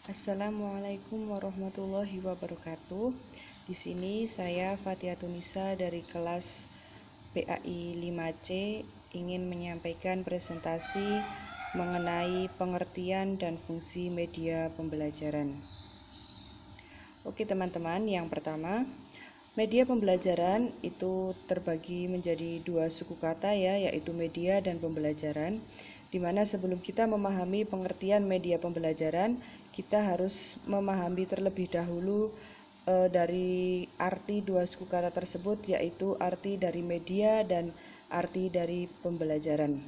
Assalamualaikum warahmatullahi wabarakatuh. Di sini saya Fatia Tunisa dari kelas PAI 5C ingin menyampaikan presentasi mengenai pengertian dan fungsi media pembelajaran. Oke teman-teman, yang pertama, media pembelajaran itu terbagi menjadi dua suku kata ya, yaitu media dan pembelajaran. Dimana sebelum kita memahami pengertian media pembelajaran, kita harus memahami terlebih dahulu dari arti dua suku kata tersebut, yaitu arti dari media dan arti dari pembelajaran.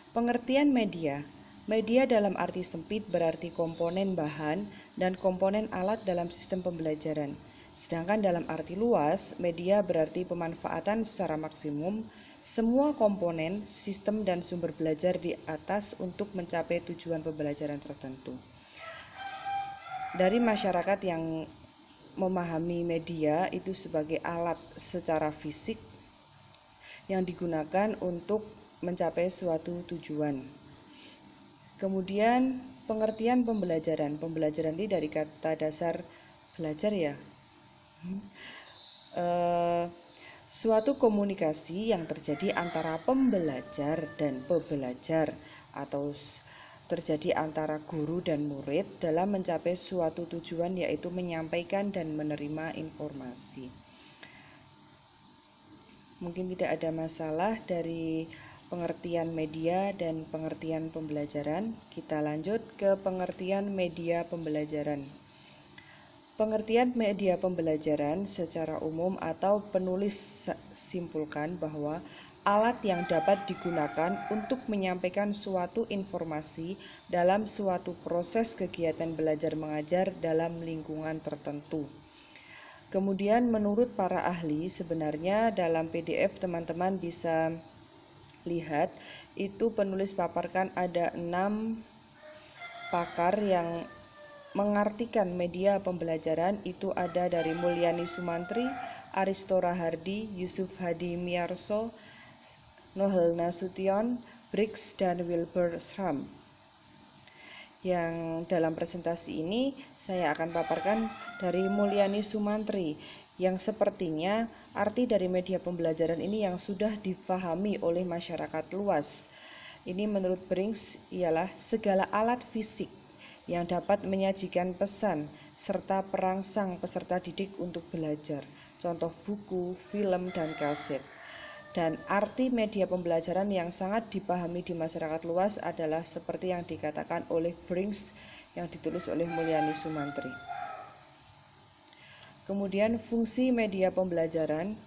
Pengertian media. Media dalam arti sempit berarti komponen bahan dan komponen alat dalam sistem pembelajaran. Sedangkan dalam arti luas, media berarti pemanfaatan secara maksimum semua komponen, sistem, dan sumber belajar di atas untuk mencapai tujuan pembelajaran tertentu. Dari masyarakat yang memahami media itu sebagai alat secara fisik yang digunakan untuk mencapai suatu tujuan. Kemudian pengertian pembelajaran. Pembelajaran ini dari kata dasar belajar ya. Suatu komunikasi yang terjadi antara pembelajar dan pebelajar atau terjadi antara guru dan murid dalam mencapai suatu tujuan, yaitu menyampaikan dan menerima informasi. Mungkin tidak ada masalah dari pengertian media dan pengertian pembelajaran. Kita lanjut ke pengertian media pembelajaran. Pengertian media pembelajaran secara umum atau penulis simpulkan bahwa alat yang dapat digunakan untuk menyampaikan suatu informasi dalam suatu proses kegiatan belajar mengajar dalam lingkungan tertentu. Kemudian menurut para ahli, sebenarnya dalam PDF teman-teman bisa lihat, itu penulis paparkan ada 6 pakar yang mengartikan media pembelajaran. Itu ada dari Mulyani Sumantri, Aristo Rahardi, Yusuf Hadi Miarso, Nohel Nasution, Briggs, dan Wilbur Schramm. Yang dalam presentasi ini saya akan paparkan dari Mulyani Sumantri, yang sepertinya arti dari media pembelajaran ini yang sudah difahami oleh masyarakat luas. Ini menurut Briggs ialah segala alat fisik yang dapat menyajikan pesan serta perangsang peserta didik untuk belajar, contoh buku, film, dan kaset. Dan arti media pembelajaran yang sangat dipahami di masyarakat luas adalah seperti yang dikatakan oleh Briggs yang ditulis oleh Mulyani Sumantri. Kemudian fungsi media pembelajaran.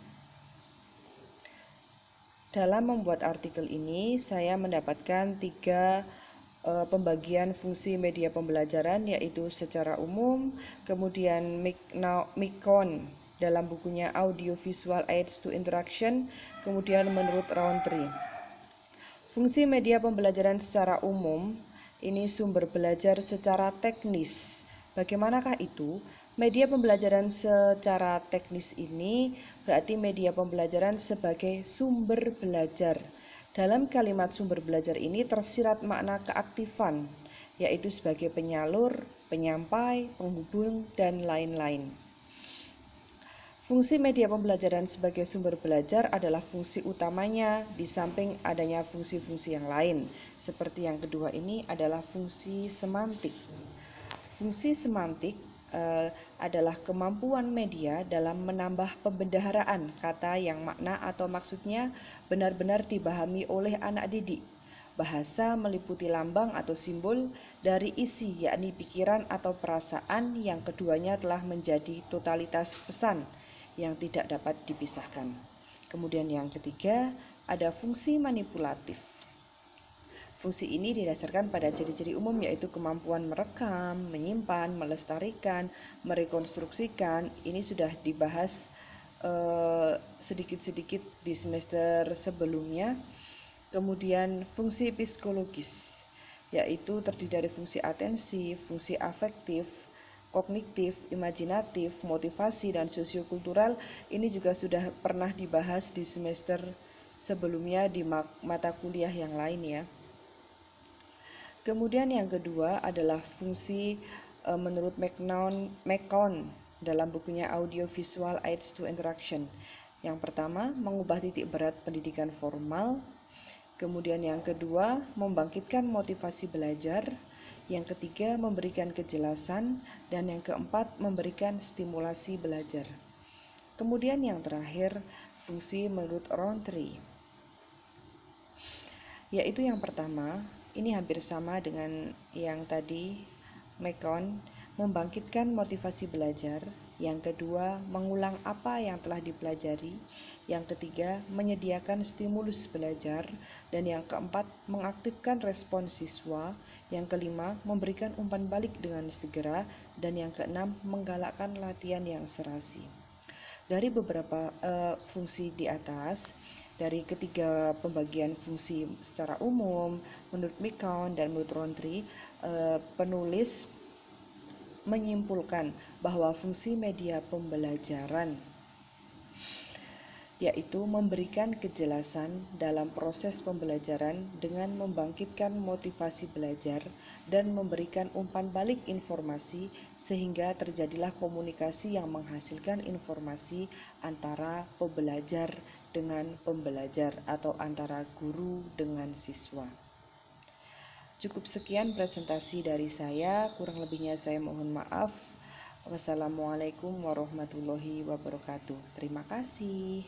Dalam membuat artikel ini saya mendapatkan 3 pembagian fungsi media pembelajaran, yaitu secara umum, kemudian MIKON dalam bukunya Audio Visual Aids to Interaction, kemudian menurut Rowntree. Fungsi media pembelajaran secara umum ini sumber belajar secara teknis. Bagaimanakah itu? Media pembelajaran secara teknis ini berarti media pembelajaran sebagai sumber belajar. Dalam kalimat sumber belajar ini tersirat makna keaktifan, yaitu sebagai penyalur, penyampai, penghubung, dan lain-lain. Fungsi media pembelajaran sebagai sumber belajar adalah fungsi utamanya, di samping adanya fungsi-fungsi yang lain. Seperti yang kedua ini adalah fungsi semantik. Fungsi semantik adalah kemampuan media dalam menambah pembendaharaan kata yang makna atau maksudnya benar-benar dipahami oleh anak didik. Bahasa meliputi lambang atau simbol dari isi, yakni pikiran atau perasaan, yang keduanya telah menjadi totalitas pesan yang tidak dapat dipisahkan. Kemudian yang ketiga ada fungsi manipulatif. Fungsi ini didasarkan pada ciri-ciri umum, yaitu kemampuan merekam, menyimpan, melestarikan, merekonstruksikan. Ini sudah dibahas sedikit-sedikit di semester sebelumnya. Kemudian fungsi psikologis, yaitu terdiri dari fungsi atensi, fungsi afektif, kognitif, imajinatif, motivasi, dan sosiokultural. Ini juga sudah pernah dibahas di semester sebelumnya di mata kuliah yang lain ya. Kemudian yang kedua adalah fungsi menurut McCown dalam bukunya Audio Visual Aids to Interaction. Yang pertama, mengubah titik berat pendidikan formal. Kemudian yang kedua, membangkitkan motivasi belajar. Yang ketiga, memberikan kejelasan. Dan yang keempat, memberikan stimulasi belajar. Kemudian yang terakhir, fungsi menurut Rountree, yaitu yang pertama, ini hampir sama dengan yang tadi, McCown, membangkitkan motivasi belajar. Yang kedua, mengulang apa yang telah dipelajari. Yang ketiga, menyediakan stimulus belajar. Dan yang keempat, mengaktifkan respon siswa. Yang kelima, memberikan umpan balik dengan segera. Dan yang keenam, menggalakkan latihan yang serasi. Dari beberapa fungsi di atas, dari ketiga pembagian fungsi secara umum, menurut McCown dan menurut Rountree, penulis menyimpulkan bahwa fungsi media pembelajaran yaitu memberikan kejelasan dalam proses pembelajaran dengan membangkitkan motivasi belajar dan memberikan umpan balik informasi sehingga terjadilah komunikasi yang menghasilkan informasi antara pembelajar dengan pembelajar atau antara guru dengan siswa. Cukup sekian presentasi dari saya, kurang lebihnya saya mohon maaf. Wassalamualaikum warahmatullahi wabarakatuh. Terima kasih.